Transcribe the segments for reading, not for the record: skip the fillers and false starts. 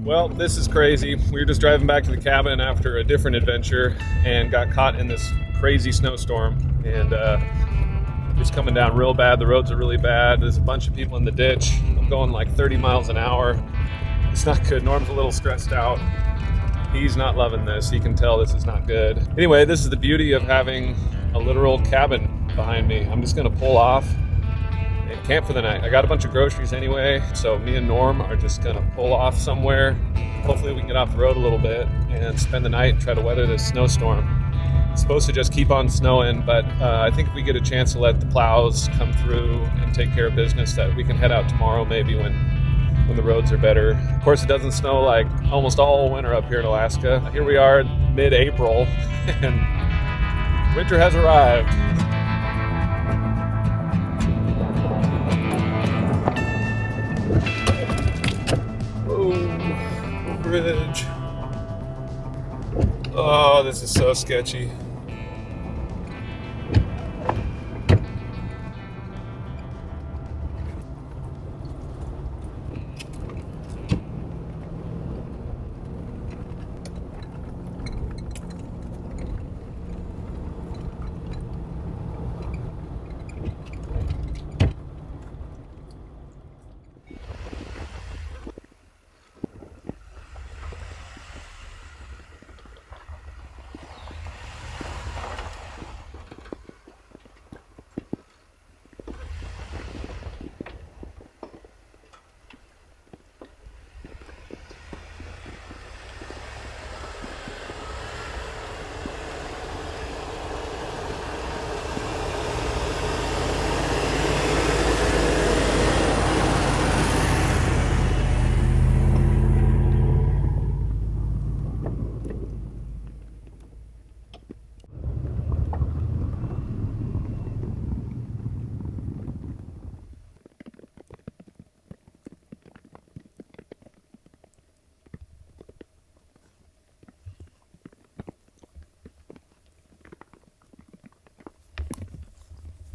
Well, this is crazy. We were just driving back to the cabin after a different adventure and got caught in this crazy snowstorm. And it's coming down real bad. The roads are really bad. There's a bunch of people in the ditch. I'm going like 30 miles an hour. It's not good. Norm's a little stressed out. He's not loving this. He can tell this is not good. Anyway, this is the beauty of having a literal cabin behind me. I'm just gonna pull off and camp for the night. I got a bunch of groceries anyway, so me and Norm are just gonna pull off somewhere. Hopefully we can get off the road a little bit and spend the night and try to weather this snowstorm. It's supposed to just keep on snowing, but I think if we get a chance to let the plows come through and take care of business, that we can head out tomorrow maybe when the roads are better. Of course, it doesn't snow like almost all winter up here in Alaska. Here we are mid-April and winter has arrived. Oh, bridge. Oh, this is so sketchy.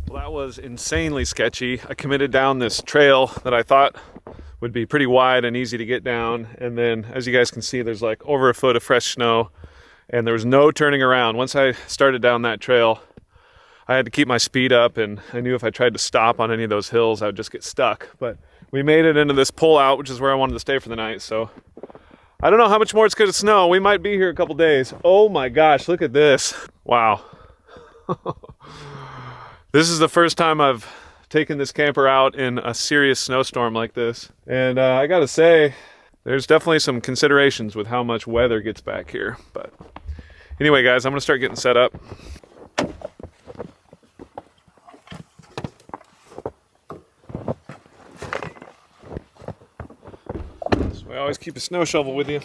Well, that was insanely sketchy. I committed down this trail that I thought would be pretty wide and easy to get down. And then, as you guys can see, there's like over a foot of fresh snow and there was no turning around. Once I started down that trail, I had to keep my speed up, and I knew if I tried to stop on any of those hills, I would just get stuck. But we made it into this pull out, which is where I wanted to stay for the night. So I don't know how much more it's going to snow. We might be here a couple days. Oh my gosh, look at this. Wow. This is the first time I've taken this camper out in a serious snowstorm like this. And I gotta say, there's definitely some considerations with how much weather gets back here. But anyway, guys, I'm gonna start getting set up. So I always keep a snow shovel with you.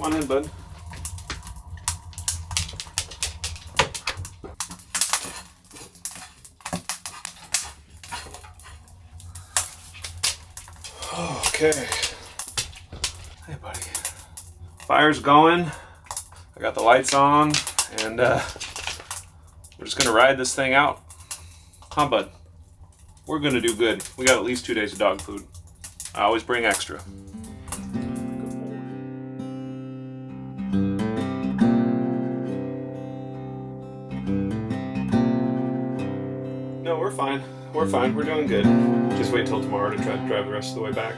Come on in, bud. Okay. Hey, buddy. Fire's going. I got the lights on, and we're just gonna ride this thing out. Huh, bud? We're gonna do good. We got at least 2 days of dog food. I always bring extra. No, we're fine. We're fine. We're doing good. Just wait till tomorrow to try to drive the rest of the way back.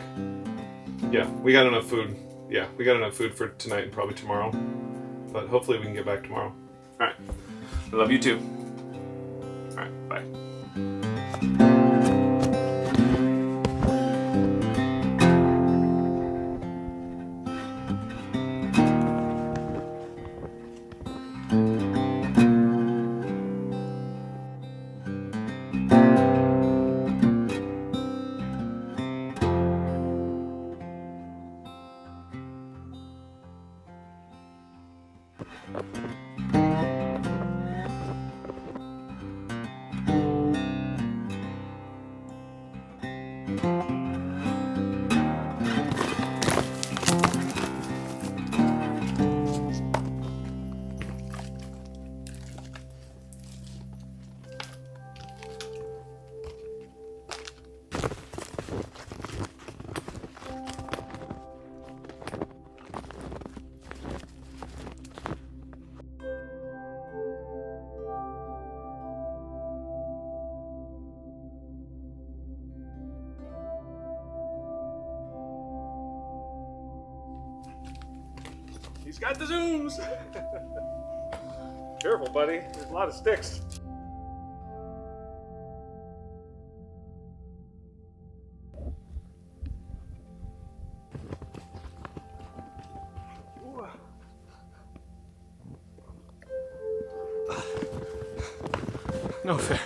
Yeah, we got enough food. Yeah, we got enough food for tonight and probably tomorrow. But hopefully we can get back tomorrow. All right. I love you too. All right. Bye. He's got the zooms. Careful, buddy. There's a lot of sticks. Ooh. No fair.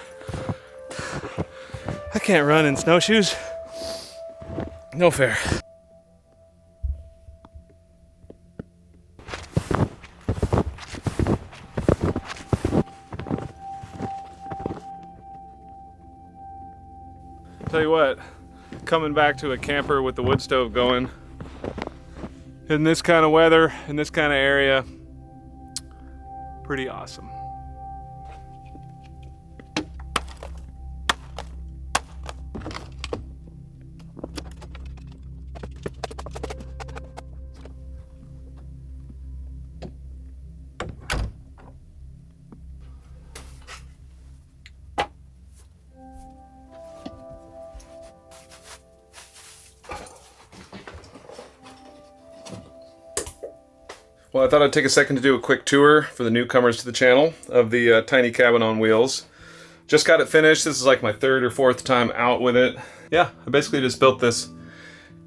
I can't run in snowshoes. No fair. Tell you what, coming back to a camper with the wood stove going in this kind of weather, in this kind of area, pretty awesome. Well, I thought I'd take a second to do a quick tour for the newcomers to the channel of the tiny cabin on wheels. Just got it finished. This is like my 3rd or 4th time out with it. Yeah, I basically just built this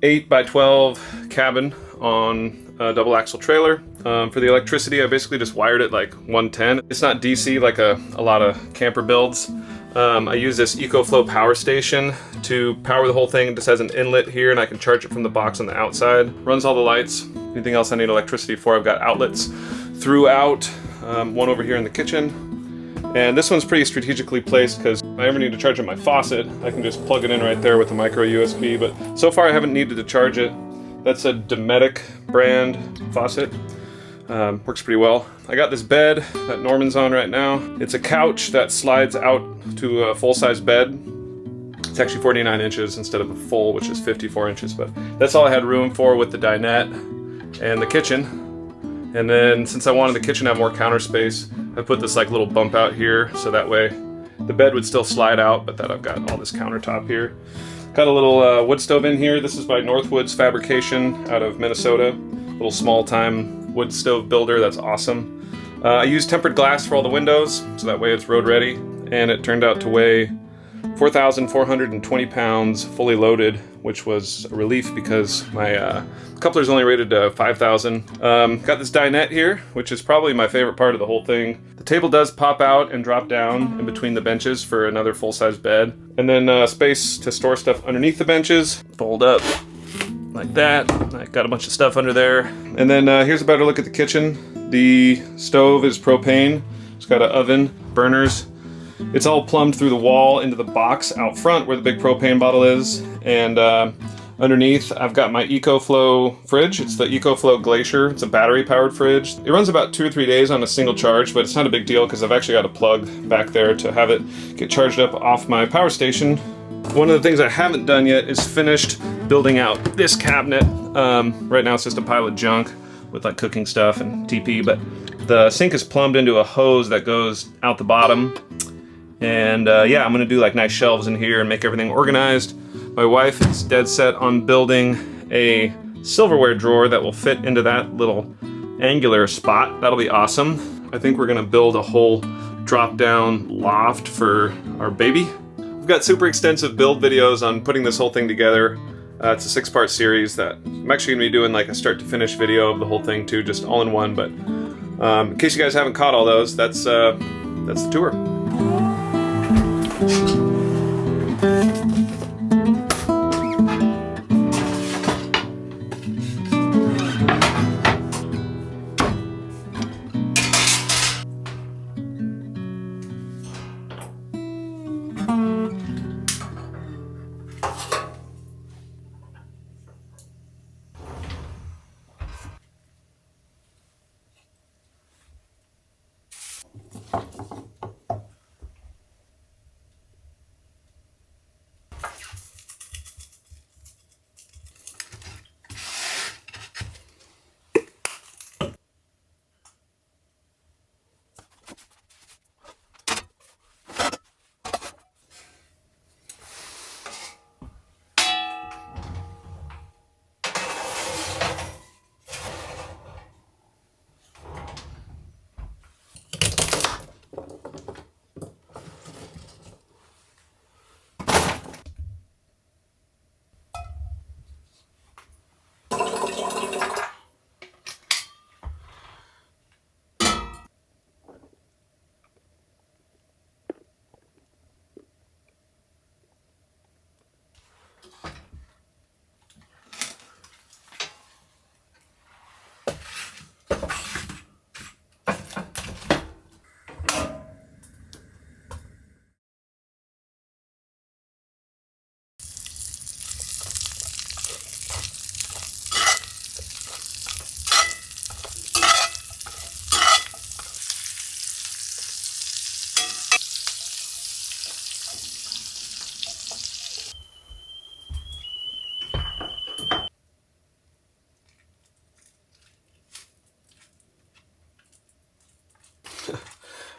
8x12 cabin on a double axle trailer. For the electricity, I basically just wired it like 110. It's not DC like a lot of camper builds. I use this EcoFlow power station to power the whole thing. It just has an inlet here and I can charge it from the box on the outside. Runs all the lights. Anything else I need electricity for, I've got outlets throughout. One over here in the kitchen. And this one's pretty strategically placed because if I ever need to charge up my faucet, I can just plug it in right there with a micro USB. But so far I haven't needed to charge it. That's a Dometic brand faucet. Works pretty well. I got this bed that Norman's on right now. It's a couch that slides out to a full-size bed. It's actually 49 inches instead of a full, which is 54 inches. But that's all I had room for with the dinette and the kitchen. And then since I wanted the kitchen to have more counter space, I put this like little bump out here so that way the bed would still slide out, but that I've got all this countertop here. Got a little wood stove in here. This is by Northwoods Fabrication out of Minnesota. Little small time wood stove builder, that's awesome. I used tempered glass for all the windows, so that way it's road ready. And it turned out to weigh 4,420 pounds fully loaded, which was a relief because my coupler's only rated 5,000. Got this dinette here, which is probably my favorite part of the whole thing. The table does pop out and drop down in between the benches for another full-size bed. And then space to store stuff underneath the benches. Fold up like that. I got a bunch of stuff under there. And then here's a better look at the kitchen. The stove is propane. It's got an oven, burners. It's all plumbed through the wall into the box out front where the big propane bottle is. And underneath, I've got my EcoFlow fridge. It's the EcoFlow Glacier. It's a battery-powered fridge. It runs about 2 or 3 days on a single charge, but it's not a big deal because I've actually got a plug back there to have it get charged up off my power station. One of the things I haven't done yet is finished building out this cabinet. Right now it's just a pile of junk with like cooking stuff and TP, but the sink is plumbed into a hose that goes out the bottom. And yeah, I'm gonna do like nice shelves in here and make everything organized. My wife is dead set on building a silverware drawer that will fit into that little angular spot. That'll be awesome. I think we're gonna build a whole drop-down loft for our baby. We've got super extensive build videos on putting this whole thing together. It's a 6-part series that I'm actually gonna be doing like a start to finish video of the whole thing too, just all in one. But in case you guys haven't caught all those, that's the tour.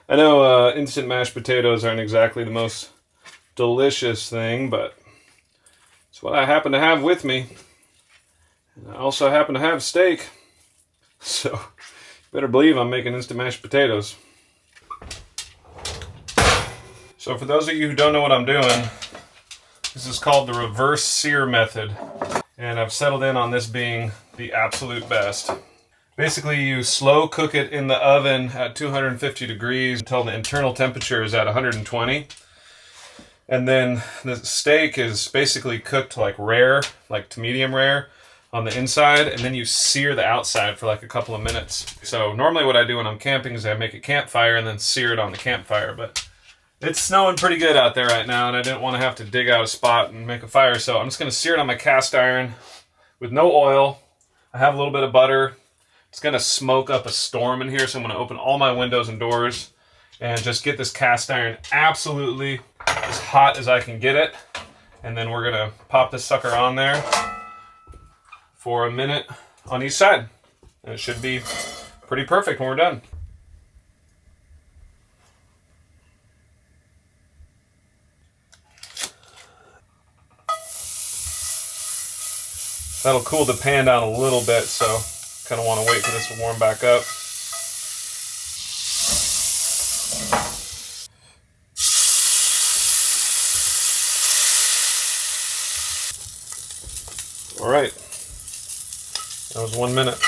I know instant mashed potatoes aren't exactly the most delicious thing, but it's what I happen to have with me. And I also happen to have steak. So you better believe I'm making instant mashed potatoes. So for those of you who don't know what I'm doing, this is called the reverse sear method. And I've settled in on this being the absolute best. Basically, you slow cook it in the oven at 250 degrees until the internal temperature is at 120. And then the steak is basically cooked like rare, like to medium rare on the inside, and then you sear the outside for like a couple of minutes. So normally what I do when I'm camping is I make a campfire and then sear it on the campfire, but it's snowing pretty good out there right now and I didn't want to have to dig out a spot and make a fire, so I'm just going to sear it on my cast iron with no oil. I have a little bit of butter. It's going to smoke up a storm in here, so I'm going to open all my windows and doors and just get this cast iron absolutely as hot as I can get it. And then we're going to pop this sucker on there for a minute on each side. And it should be pretty perfect when we're done. That'll cool the pan down a little bit, so kind of want to wait for this to warm back up. All right, that was 1 minute.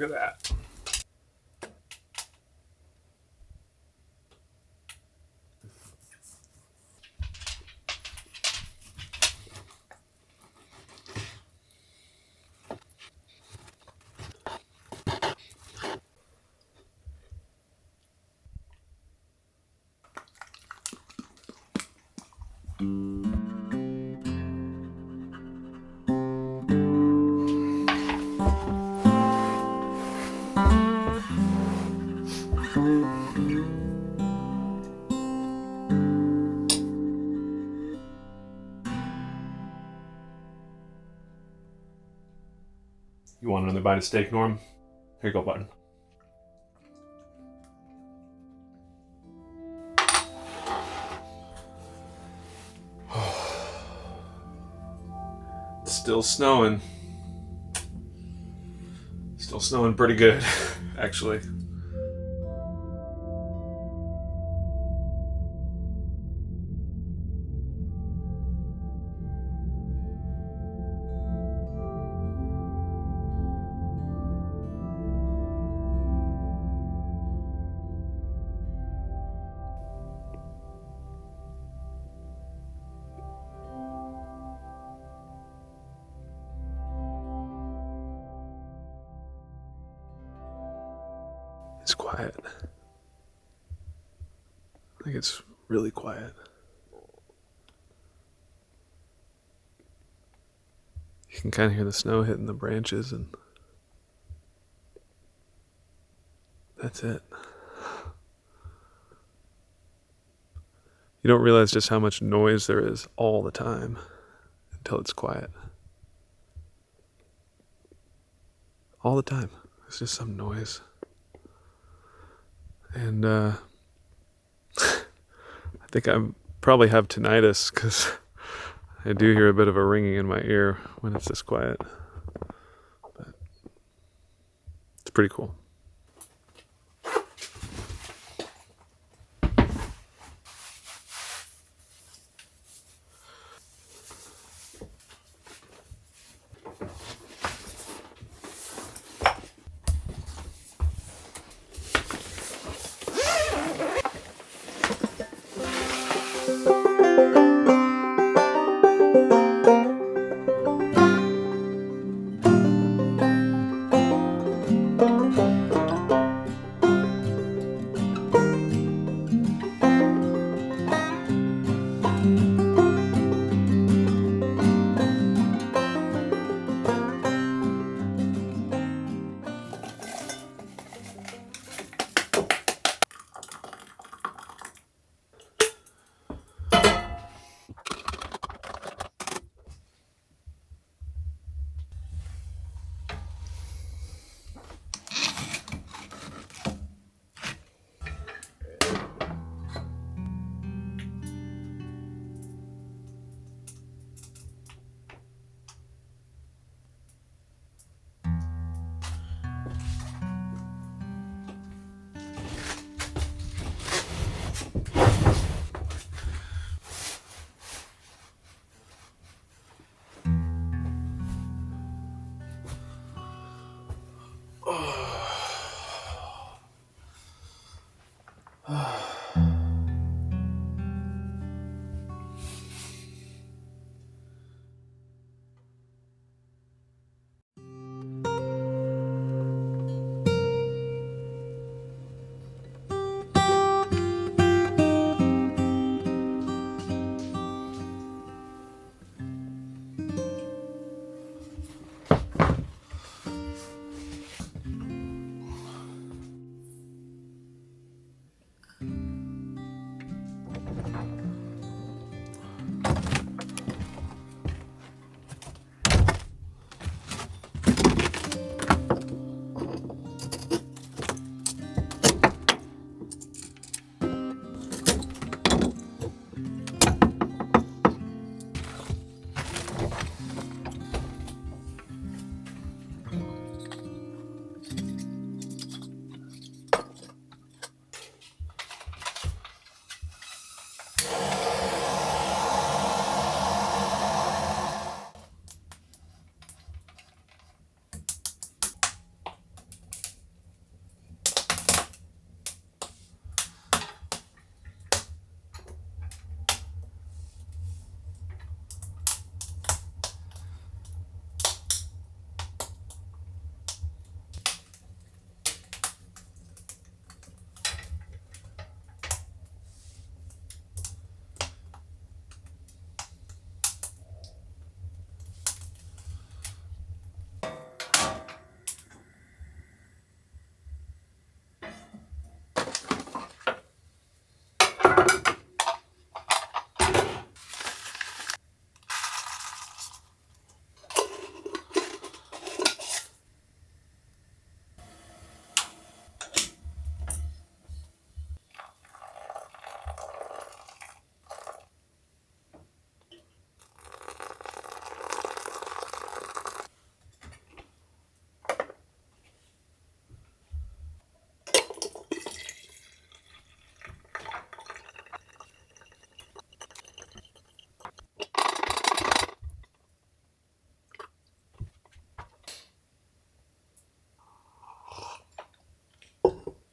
Look at that. You want another bite of steak, Norm? Here you go, button. It's still snowing. Still snowing pretty good, actually. It's quiet. I think it's really quiet. You can kind of hear the snow hitting the branches, and that's it. You don't realize just how much noise there is all the time until it's quiet. All the time. It's just some noise. And I think I probably have tinnitus because I do hear a bit of a ringing in my ear when it's this quiet. But it's pretty cool.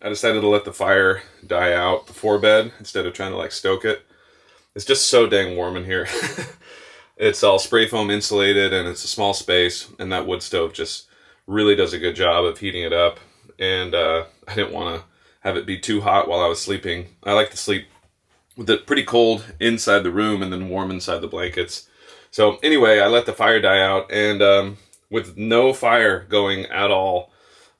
I decided to let the fire die out before bed instead of trying to like stoke it. It's just so dang warm in here. It's all spray foam insulated and it's a small space, and that wood stove just really does a good job of heating it up. And I didn't want to have it be too hot while I was sleeping. I like to sleep with it pretty cold inside the room and then warm inside the blankets. So anyway, I let the fire die out, and with no fire going at all,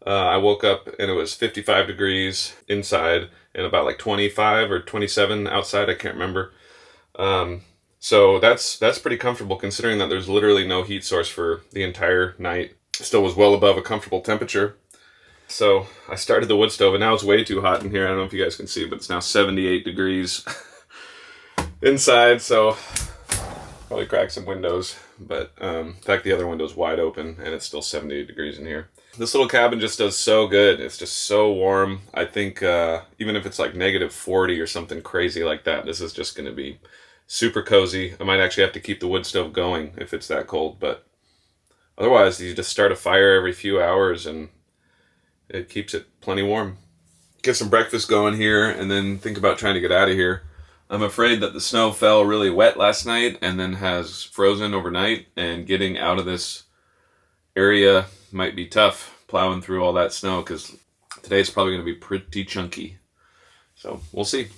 I woke up and it was 55 degrees inside and about like 25 or 27 outside. I can't remember. So that's pretty comfortable considering that there's literally no heat source for the entire night. Still was well above a comfortable temperature. So I started the wood stove, and now it's way too hot in here. I don't know if you guys can see, but it's now 78 degrees inside. So probably crack some windows, but in fact the other window's wide open and it's still 78 degrees in here. This little cabin just does so good. It's just so warm. I think even if it's like -40 or something crazy like that, this is just going to be super cozy. I might actually have to keep the wood stove going if it's that cold, but otherwise you just start a fire every few hours and it keeps it plenty warm. Get some breakfast going here and then think about trying to get out of here. I'm afraid that the snow fell really wet last night and then has frozen overnight, and getting out of this area might be tough, plowing through all that snow, because today's probably going to be pretty chunky. So we'll see.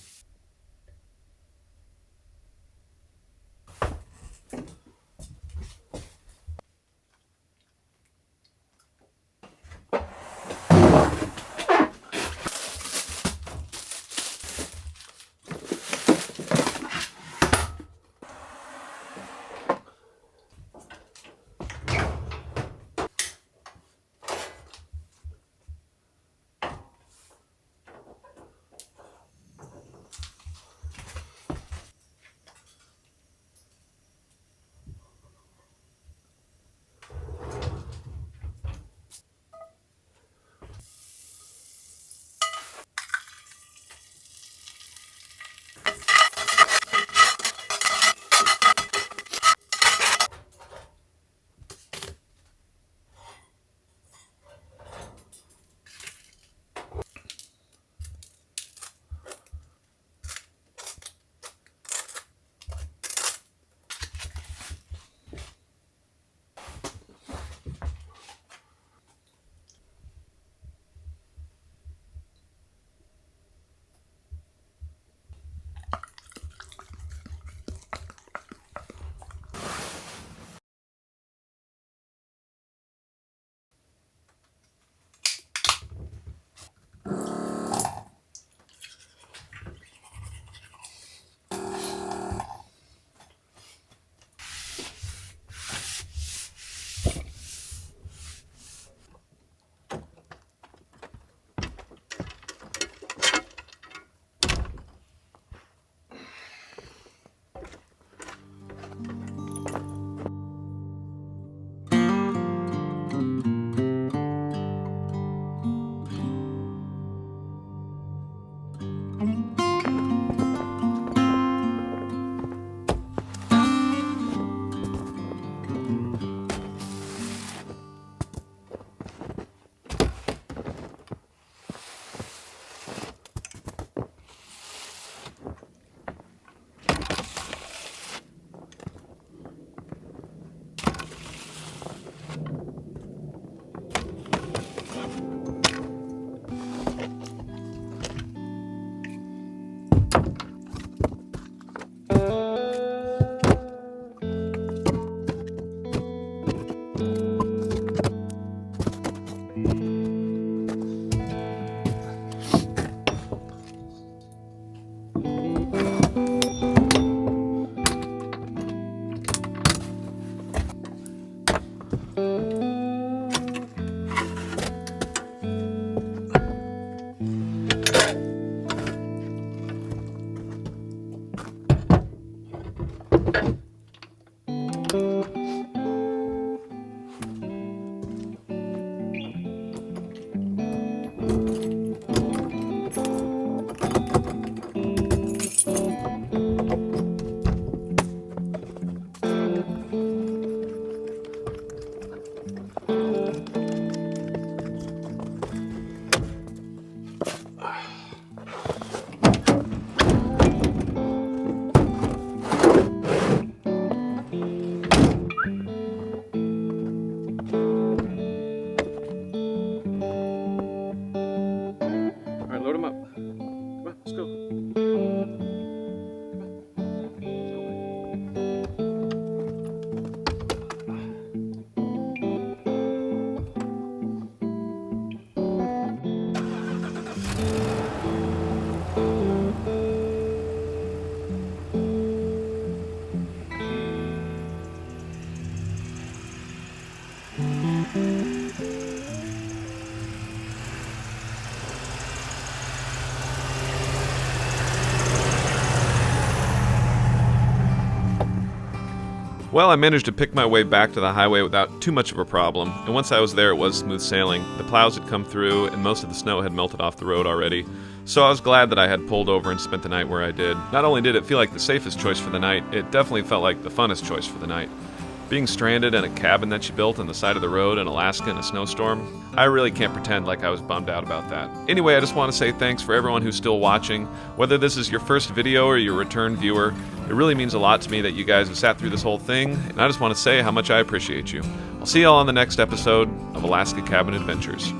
Come on, let's go. Well, I managed to pick my way back to the highway without too much of a problem, and once I was there it was smooth sailing. The plows had come through and most of the snow had melted off the road already, so I was glad that I had pulled over and spent the night where I did. Not only did it feel like the safest choice for the night, it definitely felt like the funnest choice for the night. Being stranded in a cabin that you built on the side of the road in Alaska in a snowstorm, I really can't pretend like I was bummed out about that. Anyway, I just want to say thanks for everyone who's still watching. Whether this is your first video or your return viewer, it really means a lot to me that you guys have sat through this whole thing, and I just want to say how much I appreciate you. I'll see y'all on the next episode of Alaska Cabin Adventures.